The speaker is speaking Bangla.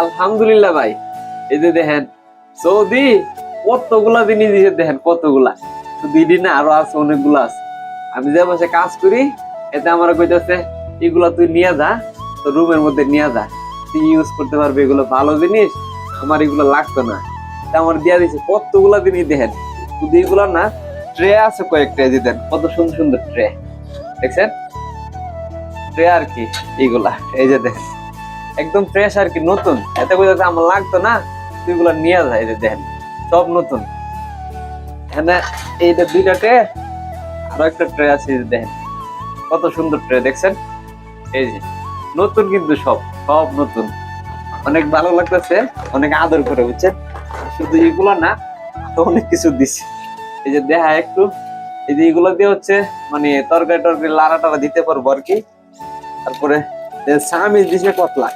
আলহামদুলিল্লাহ ভাই। এই যে দেখেন সৌদি কতগুলা জিনিস দিয়েছে, দেখেন কতগুলা, শুধু ইডি না আরো আছে, অনেকগুলা আছে। আমি যে বসে কাজ করি, এতে আমার কইতেছে এগুলা তুই নিয়ে যা, তো রুমের মধ্যে নিয়ে যা, তুই ইউজ করতে পারবি, এগুলো ভালো জিনিস, আমার এগুলো লাগতো না। তা আমার দিয়া দিছে কতগুলা জিনিস, দেখেন শুধু এগুলা না, ট্রে আছে কয়েকটা, এই যে দেন কত সুন্দর সুন্দর ট্রে, দেখছেন ট্রে আর কি, এইগুলা এই যে দেখেন একদম ফ্রেশ আর কি, নতুন। এতে বুঝাতে আমার লাগতো না, তুই এগুলা নিয়ে যায়, যে দেখেন সব নতুন। এখানে এইটা দুইটা ট্রে, আরো একটা ট্রে আছে, এই যে দেখেন কত সুন্দর ট্রে, দেখছেন এই যে নতুন, কিন্তু সব সব নতুন, অনেক ভালো লাগতেছে, অনেক আদর করে, বুঝছেন। শুধু এগুলো না, তো অনেক কিছু দিচ্ছে, এই যে দেখা একটু, এই যে এগুলো দিয়ে হচ্ছে মানে তরকারি টরকারি লাড়া টাড়া দিতে পারবো আর কি। তারপরে সামিজ দিছে কতলা,